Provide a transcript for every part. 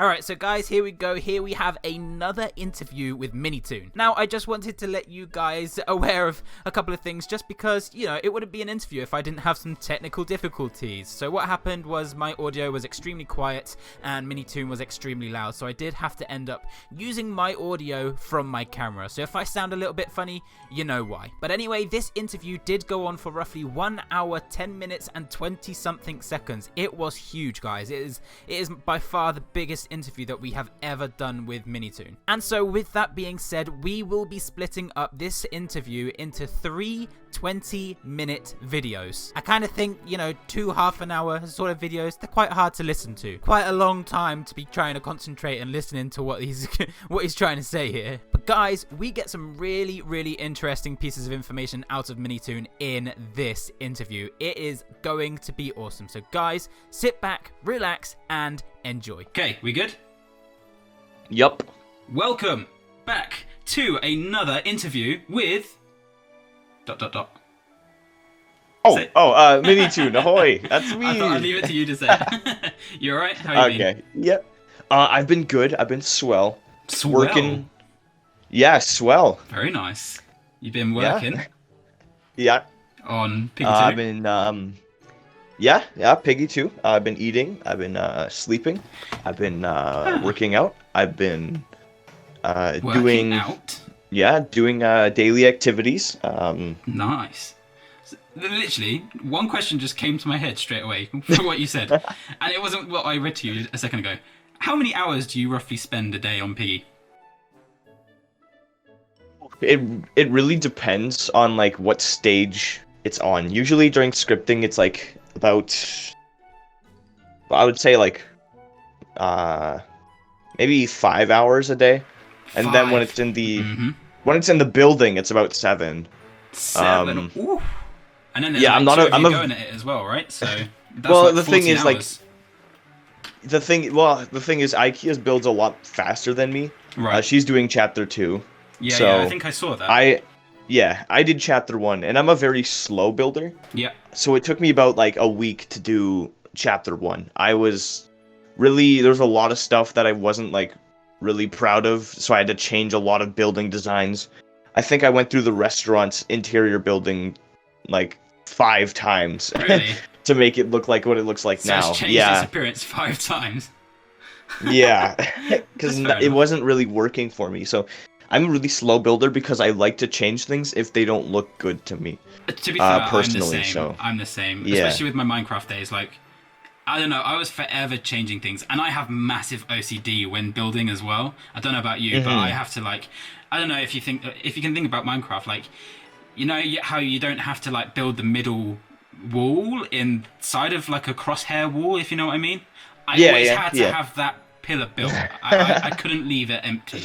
Alright, so guys, here we go. Here we have another interview with Minitoon. Now, I just wanted to let you guys aware of a couple of things just because, you know, it wouldn't be an interview if I didn't have some technical difficulties. So what happened was my audio was extremely quiet and Minitoon was extremely loud, so I did have to end up using my audio from my camera. So if I sound a little bit funny, you know why. But anyway, this interview did go on for roughly 1 hour, 10 minutes and 20 something seconds. It was huge, guys. It is by far the biggest interview that we have ever done with Minitoon. And so with that being said, we will be splitting up this interview into 3 20-minute videos. I kind of think, you know, 2 half-an-hour sort of videos, they're quite hard to listen to. Quite a long time to be trying to concentrate and listening to what he's trying to say here. But guys, we get some really, really interesting pieces of information out of Minitoon in this interview. It is going to be awesome. So guys, sit back, relax, and enjoy. Okay, we good? Yup. Welcome back to another interview with... ... Minitoon, ahoy! That's me. I thought I'd leave it to you to say it. You alright? How you been? Okay, yep. I've been good. I've been swell. Swell? Working. Yeah, swell. Very nice. You've been working? Yeah. On Piggy 2? I've been, yeah, Piggy 2. I've been eating. I've been sleeping. I've been working out. I've been doing daily activities. Nice. So, literally, one question just came to my head straight away from what you said, and it wasn't what I read to you a second ago. How many hours do you roughly spend a day on Piggy? It really depends on like what stage it's on. Usually during scripting, it's like about, I would say like maybe 5 hours a day, and then when it's in the the building, it's about 7. 7. Ooh. And then there's yeah, like I'm going at it as well, right? So that's well, like the thing is hours. the thing is Ikea's builds a lot faster than me. Right. She's doing chapter 2. Yeah, so yeah, I think I saw that. I did chapter 1, and I'm a very slow builder. Yeah. So it took me about like a week to do chapter 1. I was really, there's a lot of stuff that I wasn't like really proud of, so I had to change a lot of building designs. I think I went through the restaurant's interior building like 5 times. Really? To make it look like what it looks like now. It's changed its appearance 5 times. Yeah, because it wasn't really working for me. So I'm a really slow builder because I like to change things if they don't look good to me. To be fair, personally, I'm the same. Yeah. Especially with my Minecraft days. Like, I don't know, I was forever changing things, and I have massive OCD when building as well. I don't know about you, but I have to like, I don't know if you can think about Minecraft, like, you know how you don't have to like build the middle wall inside of like a crosshair wall, if you know what I mean. I always had to have that pillar built. I couldn't leave it empty.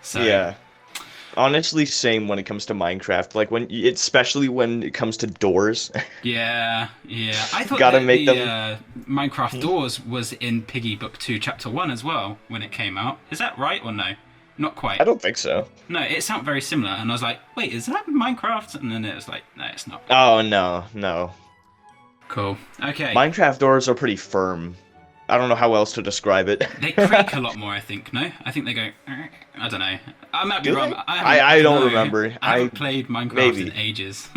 So yeah, honestly, same when it comes to Minecraft. Like especially when it comes to doors. Yeah. I thought Gotta that make the them... Minecraft doors was in Piggy Book 2 Chapter 1 as well when it came out. Is that right or no? Not quite. I don't think so. No, it sounded very similar, and I was like, wait, is that Minecraft? And then it was like, no, it's not. Oh, no. Cool. Okay. Minecraft doors are pretty firm. I don't know how else to describe it. They creak a lot more, I think, no? I think they go, I don't know. I might be wrong. I don't remember. I haven't played Minecraft in ages.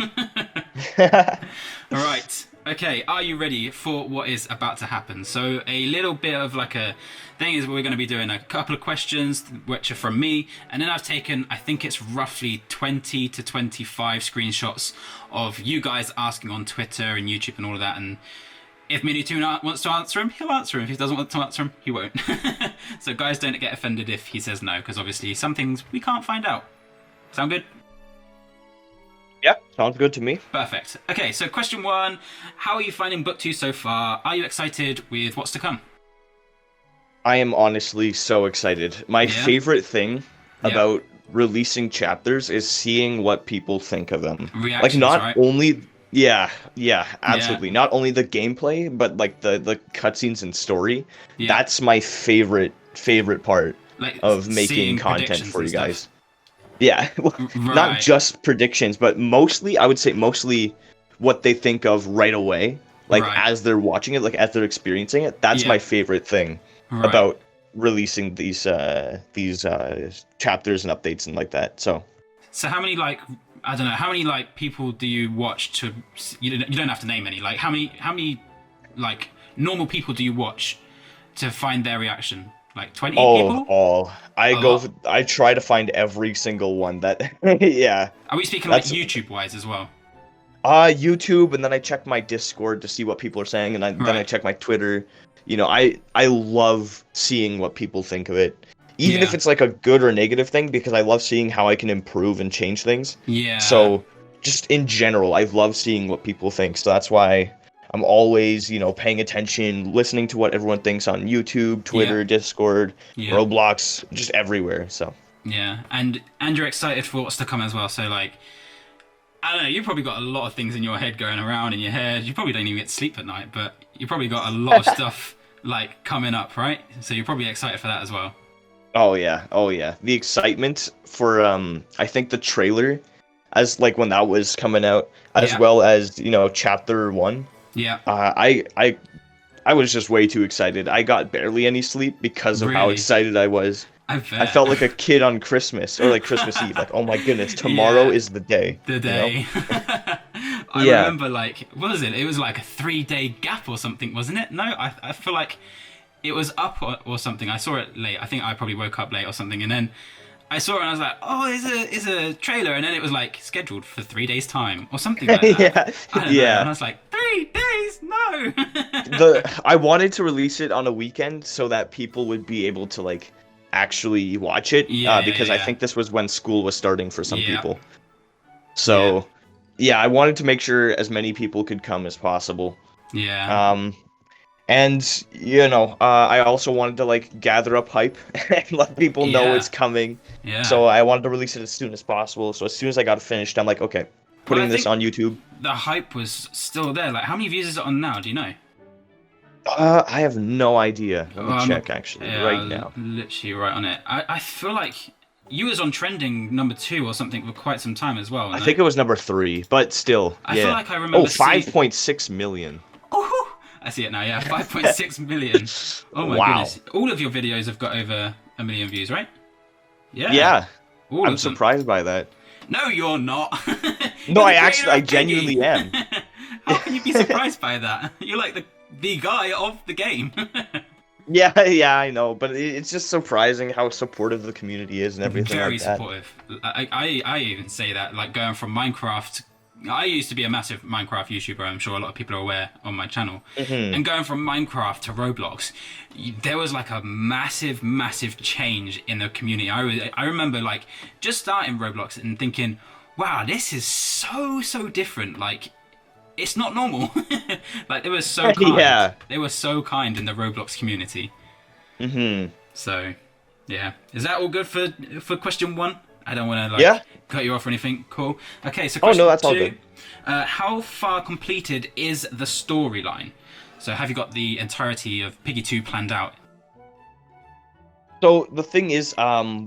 Alright. Okay, are you ready for what is about to happen? So a little bit of like a thing is we're going to be doing a couple of questions which are from me, and then I've taken, I think it's roughly 20 to 25 screenshots of you guys asking on Twitter and YouTube and all of that, and if Minitoon wants to answer him, he'll answer him. If he doesn't want to answer him, he won't. So guys, don't get offended if he says no, because obviously some things we can't find out. Sound good? Yeah, sounds good to me. Perfect. Okay, so question 1. How are you finding Book 2 so far? Are you excited with what's to come? I am honestly so excited. My favorite thing about releasing chapters is seeing what people think of them. Reactions, like, not right? only... Yeah, absolutely. Yeah. Not only the gameplay, but like the cutscenes and story. Yeah. That's my favorite part of making content for you guys. Yeah, not just predictions, but mostly, I would say mostly what they think of right away, like as they're watching it, like as they're experiencing it. That's my favorite thing about releasing these chapters and updates and like that. So how many like I don't know how many like people do you watch to you don't have to name any like how many like normal people do you watch to find their reaction? Like 20 people? I try to find every single one that yeah. Are we speaking like YouTube wise as well? YouTube, and then I check my Discord to see what people are saying, and then I check my Twitter. You know, I love seeing what people think of it, even if it's like a good or negative thing, because I love seeing how I can improve and change things. Yeah. So just in general, I love seeing what people think. So that's why I'm always, you know, paying attention, listening to what everyone thinks on YouTube, Twitter, Discord, Roblox, just everywhere. So yeah, and you're excited for what's to come as well. So like, I don't know, you've probably got a lot of things in your head going around in your head. You probably don't even get to sleep at night, but you probably got a lot of stuff like coming up, right? So you're probably excited for that as well. Oh yeah. The excitement for I think the trailer, as like when that was coming out, as well as, you know, chapter 1. Yeah. I was just way too excited. I got barely any sleep because of how excited I was. I felt like a kid on Christmas, or like Christmas Eve. Like, oh my goodness, tomorrow is the day. The day. You know? I remember, like, what was it? It was like a 3-day gap or something, wasn't it? No, I feel like it was up or something. I saw it late. I think I probably woke up late or something, and then I saw it and I was like, oh, it's a trailer, and then it was like scheduled for 3 days time or something like that. I don't know. And I was like, 3 days? No. I wanted to release it on a weekend so that people would be able to like actually watch it, because I think this was when school was starting for some people. So I wanted to make sure as many people could come as possible. And you know, I also wanted to like gather up hype and let people know it's coming. So I wanted to release it as soon as possible. So as soon as I got it finished, I'm like, okay, putting this on YouTube. The hype was still there. Like, how many views is it on now? Do you know? I have no idea. Let me check actually right now. Literally right on it. I feel like you was on trending number 2 or something for quite some time as well. I think it was number 3, but still. I feel like I remember. 5.6 million. Oh, I see it now. Yeah, 5.6 million. Oh my goodness! All of your videos have got over 1 million views, right? Yeah. I'm surprised by that. No, you're not. No, I genuinely am. How can you be surprised by that? You're like the guy of the game. Yeah, I know, but it's just surprising how supportive the community is and everything like that. Very supportive. I even say that, like, going from Minecraft. I used to be a massive Minecraft YouTuber. I'm sure a lot of people are aware on my channel. And going from Minecraft to Roblox, there was like a massive change in the community. I remember like just starting Roblox and thinking, wow, this is so different. Like, it's not normal. Like, they were so kind. They were so kind in the Roblox community. So, yeah. Is that all good for question 1? I don't want to cut you off or anything. Cool. Okay, so question 2. That's all good. How far completed is the storyline? So have you got the entirety of Piggy 2 planned out? So the thing is,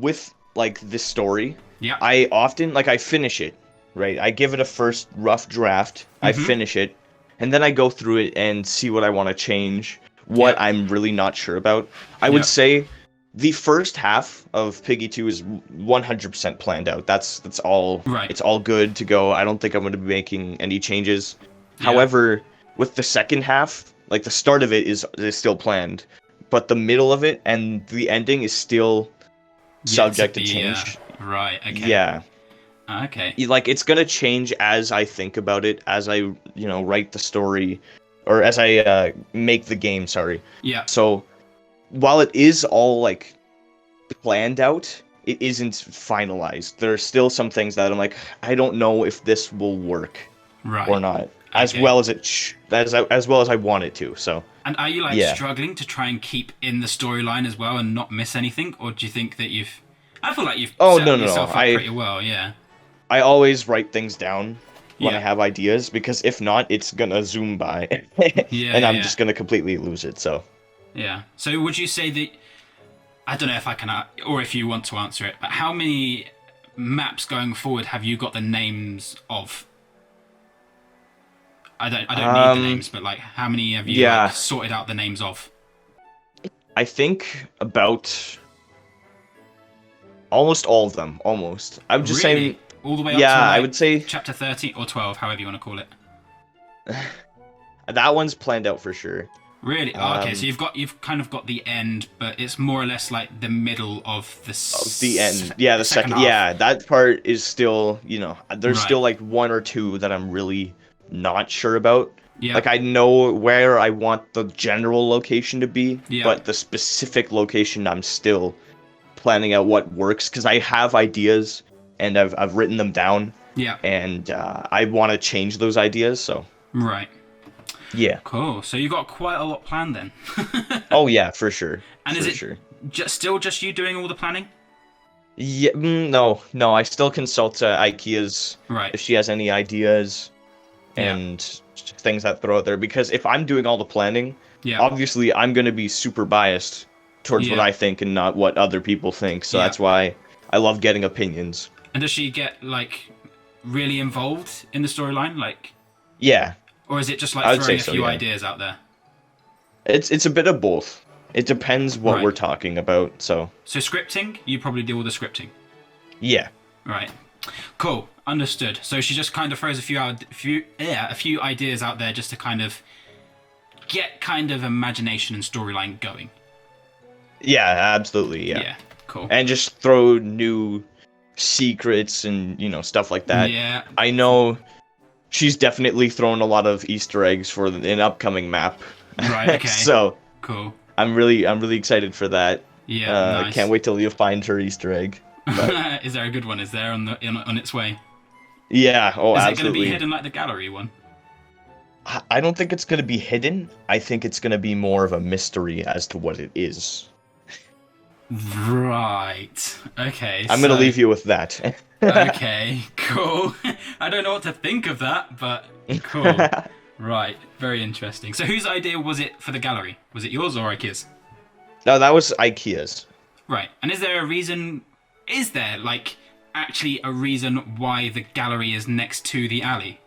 with like this story, I often I finish it. Right, I give it a first rough draft, I finish it, and then I go through it and see what I want to change, what I'm really not sure about. I would say the first half of Piggy 2 is 100% planned out. That's all. Right. It's all good to go. I don't think I'm going to be making any changes. However, with the second half, like the start of it is still planned, but the middle of it and the ending is still subject to change. Right. Okay. Yeah. Okay. Like, it's gonna change as I think about it, as I, you know, write the story, or as I make the game, sorry. Yeah. So, while it is all, like, planned out, it isn't finalized. There are still some things that I'm like, I don't know if this will work or not, as well as as well as I want it to, so. And are you, like, struggling to try and keep in the storyline as well and not miss anything, or do you think that you've... I feel like you've set yourself up pretty well, I always write things down when I have ideas, because if not, it's gonna zoom by, and I'm just gonna completely lose it. So. Yeah. So would you say that? I don't know if I can, or if you want to answer it, but how many maps going forward have you got the names of? I don't need the names, but like, how many have you sorted out the names of? I think about almost all of them. Almost. I would just say all the way up yeah. to like I would say chapter 13 or 12, however you want to call it. that one's planned out for sure. Really? Oh, okay, so you've kind of got the end, but it's more or less like the middle of the end. Yeah, the second half. Yeah, that part is still, there's Right. still like one or two that I'm really not sure about. Yeah. Like I know where I want the general location to be, Yeah. but the specific location I'm still planning out what works because I have ideas and I've written them down. Yeah. And I want to change those ideas, so. Right. Yeah. Cool. So you got quite a lot planned then. Oh yeah, for sure. And is it still just you doing all the planning? Yeah. No. I still consult IKEA's if she has any ideas and things that throw out there. Because if I'm doing all the planning, obviously I'm gonna be super biased towards what I think and not what other people think. So that's why I love getting opinions. And does she get like really involved in the storyline, like? Yeah. Or is it just like throwing a few ideas out there? It's a bit of both. It depends what we're talking about. So scripting, you probably do all the scripting. Yeah. Right. Cool. Understood. So she just kind of throws a few ideas out there just to kind of get kind of imagination and storyline going. Yeah, absolutely. Yeah. Yeah. Cool. And just throw new secrets and stuff like that. Yeah. I know. She's definitely thrown a lot of Easter eggs for an upcoming map. Right. Okay. So cool. I'm really excited for that. Yeah. Nice. Can't wait till you find her Easter egg. Is there a good one? Is there on its way? Yeah. Oh, absolutely. Is it going to be hidden like the gallery one? I don't think it's going to be hidden. I think it's going to be more of a mystery as to what it is. Right. Okay. I'm going to leave you with that. Okay, cool. I don't know what to think of that, but cool. Right, very interesting. So whose idea was it for the gallery? Was it yours or IKEA's? No, that was IKEA's. Right, and is there a reason... Is there, like, actually a reason why the gallery is next to the alley?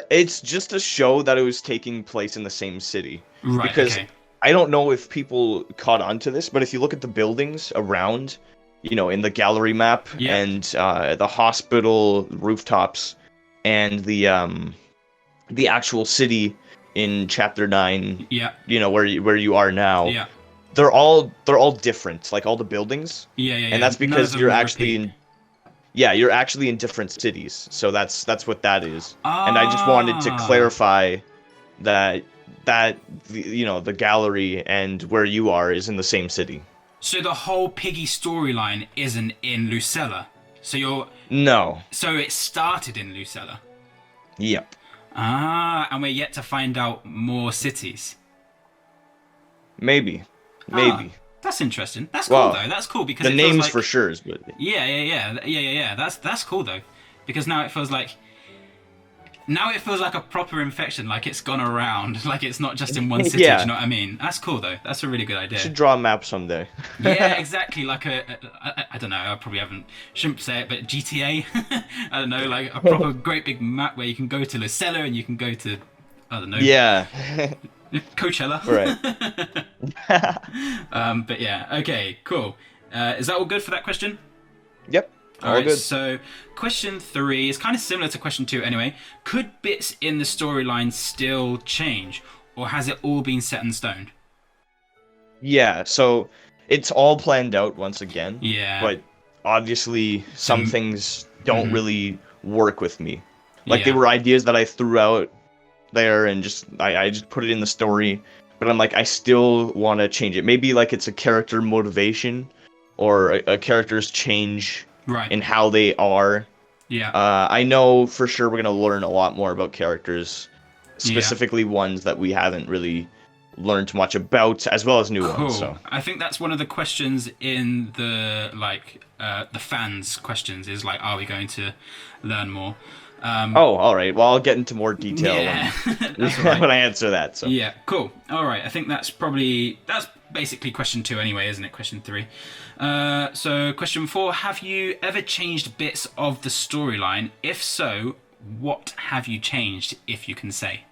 It's just to show that it was taking place in the same city. Right, because okay. I don't know if people caught on to this, but if you look at the buildings around... in the gallery map and the hospital rooftops and the actual city in chapter 9. Yeah. Where you are now. Yeah. They're all different, like all the buildings. Yeah. And that's because you're actually you're actually in different cities. So that's what that is. And I just wanted to clarify that the gallery and where you are is in the same city. So the whole Piggy storyline isn't in Lucella. No. So it started in Lucella. Yep. And we're yet to find out more cities. Maybe. That's interesting. That's cool though. That's cool because the names for sure. But yeah. That's cool though, because now it feels like a proper infection, like it's gone around, like it's not just in one city. Do you know what I mean? That's cool though. That's a really good idea. You should draw a map someday. Yeah, exactly. Like I don't know. I probably shouldn't say it, but GTA. I don't know, like a proper great big map where you can go to Lucella and you can go to, I don't know. Yeah. Coachella. Right. But yeah. Okay. Cool. Is that all good for that question? Yep. All right, good. So question 3 is kind of similar to question 2 anyway. Could bits in the storyline still change, or has it all been set in stone? Yeah, so it's all planned out once again. Yeah. But obviously some things don't really work with me. Like they were ideas that I threw out there and I just put it in the story, but I'm like I still want to change it. Maybe like it's a character motivation or a character's change. Right. In how they are. Yeah. I know for sure we're going to learn a lot more about characters, specifically ones that we haven't really learned much about, as well as new ones. So I think that's one of the questions in the the fans' questions is like, are we going to learn more? All right. Well, I'll get into more detail when I answer that. So yeah, cool. All right. I think that's basically question 2 anyway, isn't it? Question 3. So question 4, have you ever changed bits of the storyline? If so, what have you changed, if you can say?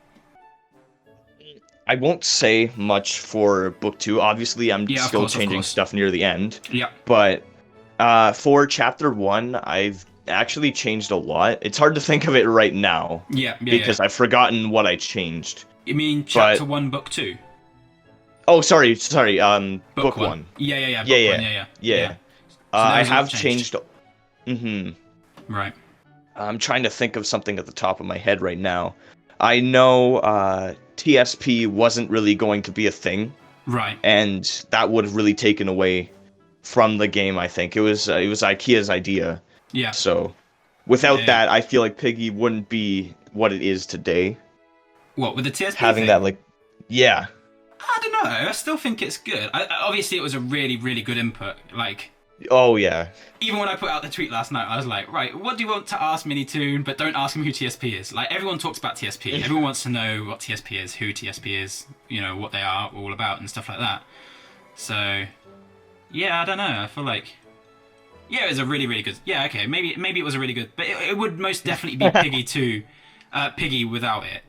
I won't say much for book 2. Obviously, I'm still changing stuff near the end. Yeah. But for chapter 1, I've actually changed a lot. It's hard to think of it right now. Yeah. Because I've forgotten what I changed. You mean chapter 1, book 2? Oh, sorry. Book 1. Yeah. Yeah. I have changed. Right. I'm trying to think of something at the top of my head right now. I know TSP wasn't really going to be a thing. Right. And that would have really taken away from the game, I think. It was IKEA's idea. Yeah. So without that, I feel like Piggy wouldn't be what it is today. What, with the TSP having thing? That, like, yeah. I don't know. I still think it's good. Obviously, it was a really, really good input. Like, oh yeah. Even when I put out the tweet last night, I was like, right, what do you want to ask Minitoon, but don't ask him who TSP is? Like, everyone talks about TSP. Everyone wants to know what TSP is, who TSP is, you know, what they are all about and stuff like that. So, yeah, I don't know. I feel like, yeah, it was a really, really good. Yeah, okay, maybe it was a really good, but it would most definitely be Piggy without it.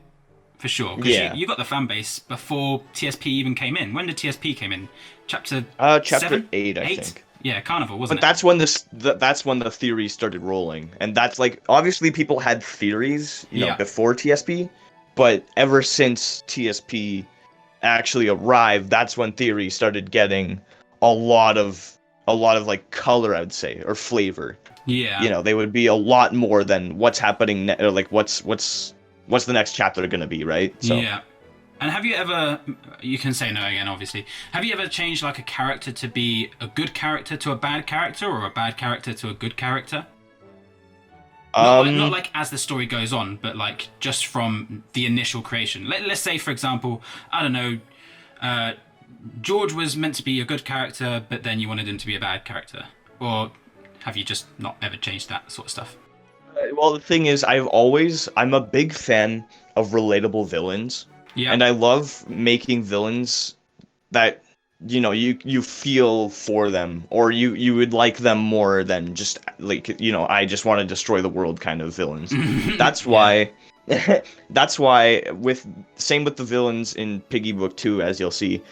For sure, because you got the fan base before TSP even came in. When did TSP came in? Chapter 8, I think. Yeah, Carnival, wasn't it? But that's when the theories started rolling, and that's like obviously people had theories, you know, before TSP, but ever since TSP actually arrived, that's when theories started getting a lot of like color, I'd say, or flavor. Yeah. You know, they would be a lot more than what's happening, or like what's the next chapter going to be, right? So. Yeah. And have you ever, you can say no again, obviously, have you ever changed like a character to be a good character to a bad character, or a bad character to a good character? Not like as the story goes on, but like just from the initial creation. Let's say, for example, I don't know, George was meant to be a good character, but then you wanted him to be a bad character. Or have you just not ever changed that sort of stuff? Well, the thing is, I'm a big fan of relatable villains. Yeah. And I love making villains that, you know, you feel for them, or you would like them more than just like, you know, I just want to destroy the world kind of villains. That's why same with the villains in Piggy Book 2, as you'll see.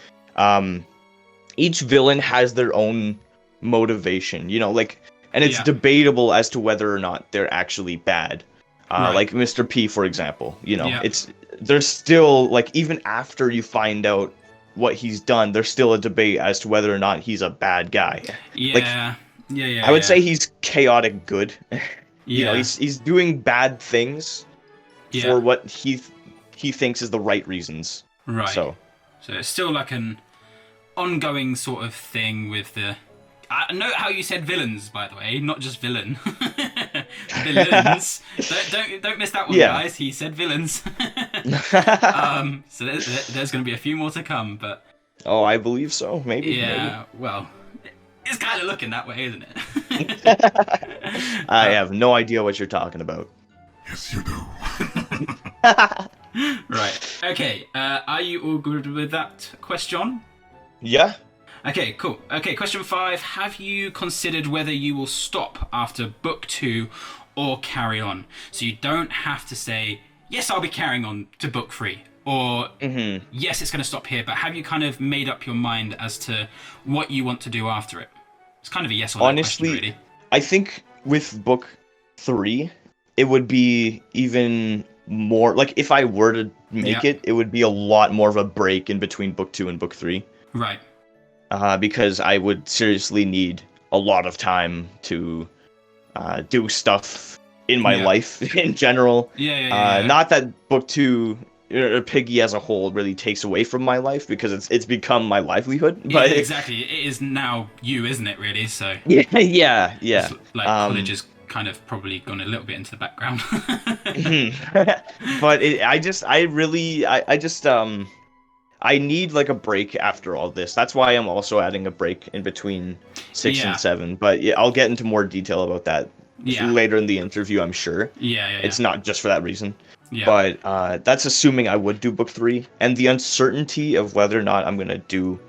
Each villain has their own motivation, you know, like, and it's debatable as to whether or not they're actually bad. Like Mr. P, for example, you know, there's still, like, even after you find out what he's done, there's still a debate as to whether or not he's a bad guy. Yeah. Like, I would say he's chaotic good. You know, he's doing bad things for what he thinks is the right reasons. Right. So it's still like an ongoing sort of thing with the... note how you said villains, by the way, not just villain. Villains. Don't miss that one, guys. He said villains. So there's going to be a few more to come, but... Oh, I believe so. Maybe. Yeah, well, it's kind of looking that way, isn't it? I have no idea what you're talking about. Yes, you do. Right. Okay, are you all good with that question? Yeah. Okay, cool. Okay, question 5. Have you considered whether you will stop after book 2 or carry on? So you don't have to say, yes, I'll be carrying on to book 3. Or, yes, it's going to stop here. But have you kind of made up your mind as to what you want to do after it? It's kind of a yes or no question, really. I think with book 3, it would be even more... Like, if I were to make it would be a lot more of a break in between book 2 and book 3. Right. Because I would seriously need a lot of time to do stuff in my life in general. Not that book 2, Piggy as a whole, really takes away from my life, because it's become my livelihood. But yeah, exactly. It is now you, isn't it, really? So yeah. Like, college has kind of probably gone a little bit into the background. But I need like a break after all this. That's why I'm also adding a break in between 6 and 7. But yeah, I'll get into more detail about that later in the interview, I'm sure. It's not just for that reason. But that's assuming I would do book 3. And the uncertainty of whether or not I'm going to do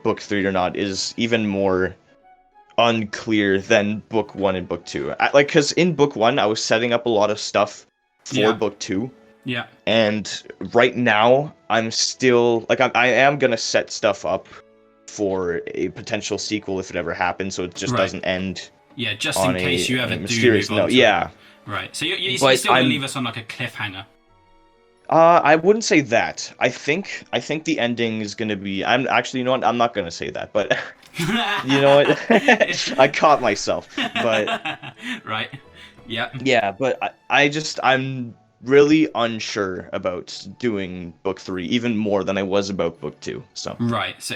book 3 or not is even more unclear than book 1 and book 2. Because in book 1, I was setting up a lot of stuff for book 2. Yeah. And right now, I'm still like I am gonna set stuff up for a potential sequel if it ever happens, so it just doesn't end. Yeah, just in case you ever do mysterious move on note. to Yeah. it. Right. So you're still gonna leave us on like a cliffhanger. I wouldn't say that. I think the ending is gonna be. I'm actually, you know what? I'm not gonna say that, but you know what? I caught myself. But right. Yeah. Yeah, but I'm really unsure about doing book 3, even more than I was about book 2. So right. So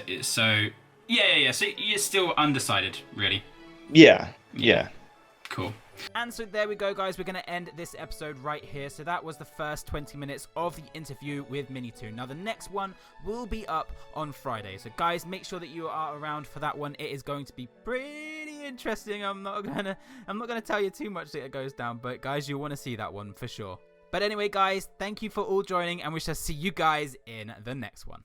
yeah. So you're still undecided, really. Yeah. Cool. And so there we go, guys. We're going to end this episode right here. So that was the first 20 minutes of the interview with Minitoon. Now, the next one will be up on Friday. So, guys, make sure that you are around for that one. It is going to be pretty interesting. I'm not gonna tell you too much that it goes down, but guys, you'll want to see that one for sure. But anyway, guys, thank you for all joining, and we shall see you guys in the next one.